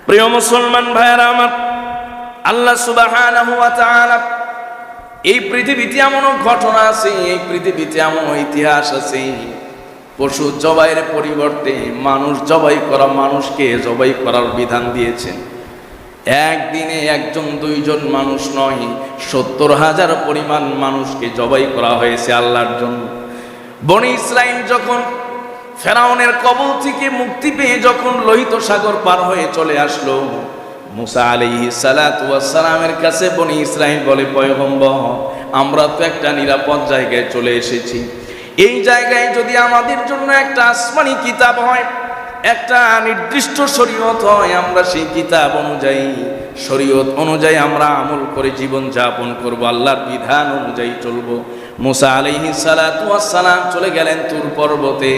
প্রিয় মুসলমান ভাইয়েরা আমার, আল্লাহ সুবহানাহু ওয়া তাআলা এই পৃথিবীতে এমন ঘটনা আছে, এই পৃথিবীতে এমন ইতিহাস আছে, পশু জবাইয়ের পরিবর্তে মানুষ জবাই করা, মানুষকে জবাই করার বিধান দিয়েছেন। একদিনে একজন দুইজন মানুষ নয়, ৭০,০০০ পরিমাণ মানুষকে জবাই করা হয়েছে আল্লাহর জন্য। বনি ইসরাইল যখন ফেরাউনের কবল থেকে মুক্তি পেয়ে যখন লোহিত সাগর পার হয়ে চলে আসলো, মুসা আলাইহিস সালাতু ওয়াস সালামের কাছে বনি ইসরাইল বলে, পয়গম্বর, আমরা তো একটা নিরাপদ জায়গায় চলে এসেছি, এই জায়গায় যদি আমাদের জন্য একটা আসমানি কিতাব হয়, একটা নির্দিষ্ট শরীয়ত হয়, আমরা সেই কিতাব অনুযায়ী, শরীয়ত অনুযায়ী আমরা আমল করে জীবন যাপন করব, আল্লাহর বিধান অনুযায়ী চলব। মুসা আলাইহিস সালাতু ওয়াস সালাম চলে গেলেন তুর পর্বতে,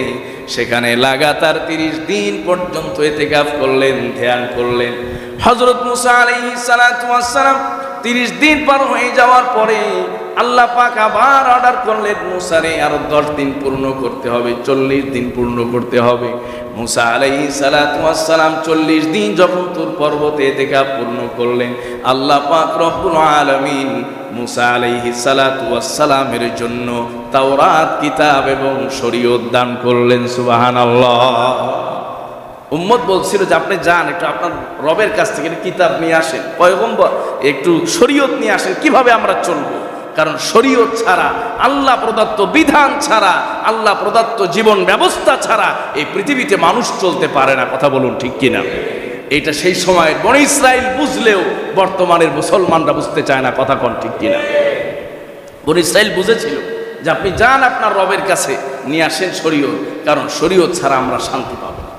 সেখানে লাগাতার 30 দিন পর্যন্ত ইতিকাফ করলেন, ধ্যান করলেন। হযরত মুসা আলাইহিস সালাতু ওয়াস সালাম 30 দিন পার হয়ে যাওয়ার পরে আল্লাহ পাক আবার অর্ডার করলেন, মুসারে আরো 10 দিন পূর্ণ করতে হবে, 40 দিন পূর্ণ করতে হবে। মুসা আলাইহিস সালাতু ওয়াস সালাম 40 দিন যখন তুর পর্বতে ইতিকাফ পূর্ণ করলেন, আল্লাহ পাক রব্বুল আলামিন মুসা আলাইহিস সালাতু ওয়াস সালামের জন্য তাওরাত কিতাব এবং শরীয়ত দান করলেন। সুবহানাল্লাহ। উম্মত বলছিল যে আপনি যান একটু আপনার রবের কাছ থেকে কিতাব নিয়ে আসেন, পয়গম্বর একটু শরীয়ত নিয়ে আসেন, কিভাবে আমরা চলবো, কারণ শরীয়ত ছাড়া, আল্লাহ প্রদত্ত বিধান ছাড়া, আল্লাহ প্রদত্ত জীবন ব্যবস্থা ছাড়া এই পৃথিবীতে মানুষ চলতে পারে না। কথা বলুন ঠিক কিনা? এটা সেই সময়ের বনি ইসরাইল বুঝলেও বর্তমানের মুসলমানরা বুঝতে চায় না। কথা কোন ঠিক কিনা? বনি ইসরাইল বুঝেছিল যে আপনি যান আপনার রবের কাছে নিয়ে আসেন শরীয়ত, কারণ শরীয়ত ছাড়া আমরা শান্তি পাবো না।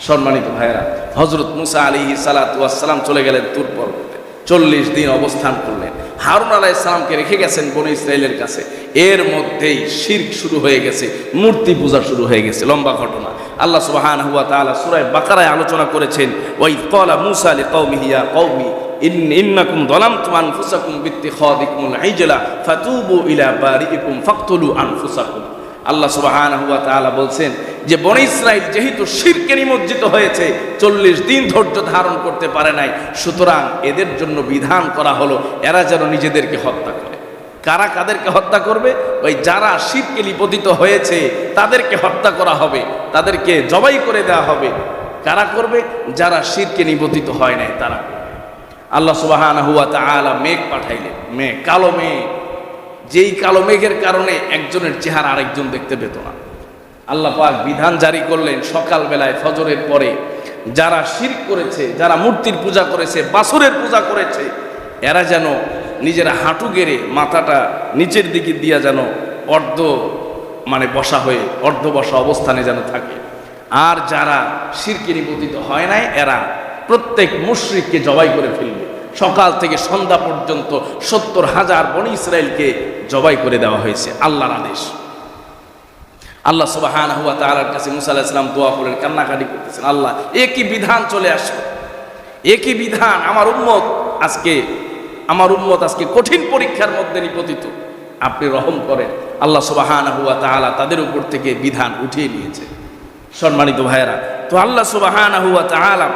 সম্মানিত ভাইয়েরা, হযরত মুসা আলাইহিস সালাতু ওয়াস সালাম চলে গেলেন তুর পর্বতে, 40 দিন অবস্থান করলেন। হারুন আলাইহিস সালামকে রেখে গেছেন বনি ইসরাইলের কাছে। এর মধ্যেই শিরক শুরু হয়ে গেছে, মূর্তি পূজা শুরু হয়ে গেছে। লম্বা ঘটনা। আল্লাহ সুবহানাহু ওয়া তাআলা সূরা বাকারায় আলোচনা করেছেন, ওয়াইদ ক্বালা মুসা লিকাওমিহি ইয়া কওমি ইন্নাকুম যালামতুম আনফুসাকুম বিত্তিখাযিকুমুল ইজলা ফাতুবু ইলা বারিইকুম ফাকতুলু আনফুসাকুম। আল্লাহ সুবহানাহু ওয়া তাআলা বলছেন যে বনি ইসরাইল যেহেতু শিরকে নিমজ্জিত হয়েছে, 40 দিন ধৈর্য ধারণ করতে পারে নাই, সুতরাং এদের জন্য বিধান করা হলো এরা যেন নিজেদেরকে হত্যা করে। কারা কাদেরকে হত্যা করবে? ওই যারা শিরকে লিপ্ত হয়েছে তাদেরকে হত্যা করা হবে, তাদেরকে জবাই করে দেওয়া হবে। কারা করবে? যারা শিরকে নিবদ্ধিত হয় নাই তারা। আল্লাহ সুবহানাহু ওয়া তাআলা মেঘ পাঠাইলেন, মেঘ, কালো মেঘ, যেই কালো মেঘের কারণে একজনের চেহারা আরেকজন দেখতে পেত না। আল্লাহ পাক বিধান জারি করলেন, সকাল বেলায় ফজরের পরে যারা শিরক করেছে, যারা মূর্তির পূজা করেছে, বাছুরের পূজা করেছে, এরা যেন নিজেরা হাঁটু গেড়ে মাথাটা নিচের দিকে দিয়া যেন বসা হয়ে অর্ধ বসা অবস্থানে যেন থাকে। আর যারা শিরকে নিবদ্ধিত হয় নাই এরা প্রত্যেক মুশরিককে জবাই করে ফেলবে। সকাল থেকে সন্ধ্যা পর্যন্ত ৭০,০০০ বনি ইসরাইলকে জবাই করে দেওয়া হয়েছে আল্লাহর আদেশ। আল্লাহ সুবহানাহু ওয়া তাআলার কাছে মুসা আলাইহিস সালাম দোয়া করেন, কান্নাকাটি করতেছেন, আল্লাহ একই বিধান চলে আসলো, একই বিধান। আমার উম্মত আজকে কঠিন পরীক্ষার মধ্যে নিপতিত, আপনি রহম করেন। আল্লাহ সুবহানাহু ওয়া তাআলা তাদের উপর থেকে বিধান উঠিয়ে নিয়েছে। সম্মানিত ভাইয়েরা, তো আল্লাহ সুবহানাহু ওয়া তাআলা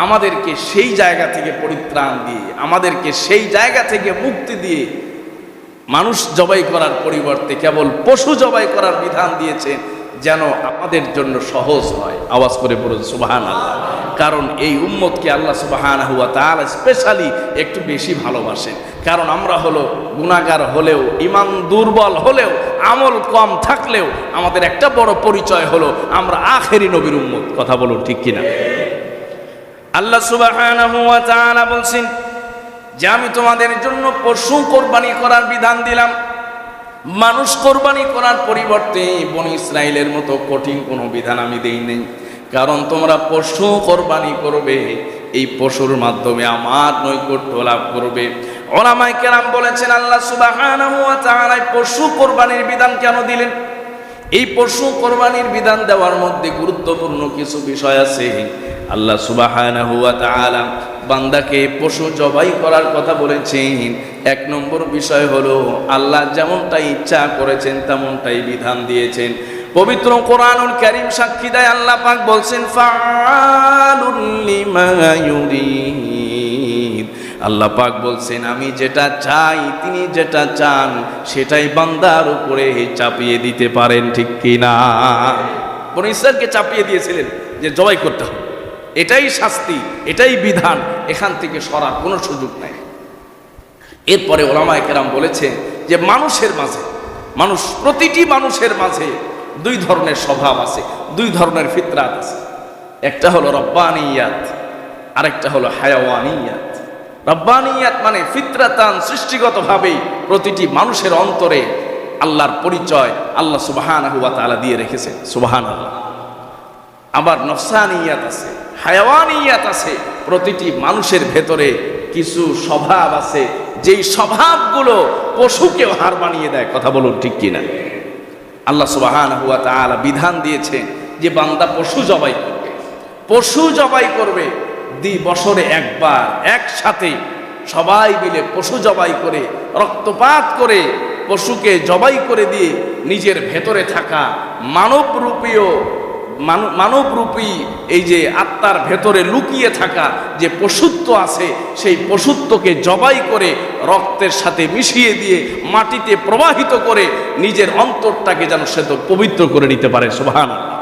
আমাদেরকে সেই জায়গা থেকে পরিত্রাণ দিয়ে, আমাদেরকে সেই জায়গা থেকে মুক্তি দিয়ে মানুষ জবাই করার পরিবর্তে কেবল পশু জবাই করার বিধান দিয়েছেন, যেন আমাদের জন্য সহজ হয়। আওয়াজ করে পড়ুন সুবহানাল্লাহ। কারণ এই উম্মতকে আল্লাহ সুবহানাহু ওয়া তাআলা স্পেশালি একটু বেশি ভালোবাসেন। কারণ আমরা হলো গুনাহগার হলেও, ঈমান দুর্বল হলেও, আমল কম থাকলেও আমাদের একটা বড় পরিচয় হলো আমরা আখেরি নবীর উম্মত। কথা বলুন ঠিক কিনা? আল্লাহ সুবহানাহু ওয়া তাআলা বলছেন যে আমি তোমাদের জন্য পশু কোরবানি করার বিধান দিলাম, মানুষ কোরবানি করার পরিবর্তে বনি ইসরাইলের মতো কঠিন কোনো বিধান আমি দেই নাই। কারণ তোমরা পশু কোরবানি করবে, এই পশুর মাধ্যমে আমার নৈকট্য লাভ করবে। উলামায়ে কেরাম বলেছেন আল্লাহ সুবহানাহু ওয়া তাআলা পশু কোরবানির বিধান কেন দিলেন? এই পশু কোরবানির বিধান দেওয়ার মধ্যে গুরুত্বপূর্ণ কিছু বিষয় আছে। আল্লাহ সুবহানাহু ওয়া তাআলা বান্দাকে পশু জবাই করার কথা বলেছেন। 1 নম্বর বিষয় হলো আল্লাহ যেমনটা ইচ্ছা করেছেন তেমনটাই বিধান দিয়েছেন। পবিত্র কোরআনুল কারীম সাক্ষী দেয়, আল্লাহ পাক বলছেন ফাআলুল লিমা ইউরিদ। আল্লাহ পাক বলছেন আমি যেটা চাই, তিনি যেটা চান সেটাই বান্দার উপরে চাপিয়ে দিতে পারেন, ঠিক কিনা? বনি ইসরাঈলকে চাপিয়ে দিয়েছিলেন যে জবাই করতে হবে, এটাই শাস্তি, এটাই বিধান, এখান থেকে সরার কোনো সুযোগ নাই। এরপরে ওলামায়ে কেরাম বলেছেন যে মানুষের মাঝে, প্রতিটি মানুষের মাঝে দুই ধরনের স্বভাব আছে, দুই ধরনের ফিতরাত আছে। একটা হলো রব্বানিয়াত, আরেকটা হলো হায়াওয়ানিয়াত। রব্বানিয়াত মানে ফিতরাতান, সৃষ্টিগতভাবেই প্রতিটি মানুষের অন্তরে আল্লাহর পরিচয় আল্লাহ সুবহানাহু ওয়া তাআলা দিয়ে রেখেছেন, সুবহানাল্লাহ। আবার নফসানিয়াত আছে, হায়াওয়ানিয়াত আছে, প্রতিটি মানুষের ভেতরে কিছু স্বভাব আছে যেই স্বভাবগুলো পশুকেও হার মানিয়ে দেয়। কথা বলুন ঠিক কিনা? আল্লাহ সুবহানাহু ওয়া তাআলা বিধান দিয়েছেন যে বান্দা পশু জবাই করবে, পশু জবাই করবে বছরে একবার, একসাথে সবাই মিলে পশু জবাই করে, রক্তপাত করে পশুকে জবাই করে দিয়ে নিজের ভেতরে থাকা মানবরূপী এই যে আত্মার ভেতরে লুকিয়ে থাকা যে পশুত্ব আছে, সেই পশুত্বকে জবাই করে রক্তের সাথে মিশিয়ে দিয়ে মাটিতে প্রবাহিত করে নিজের অন্তরটাকে যেন সে তো পবিত্র করে নিতে পারে। সুবহানাল্লাহ।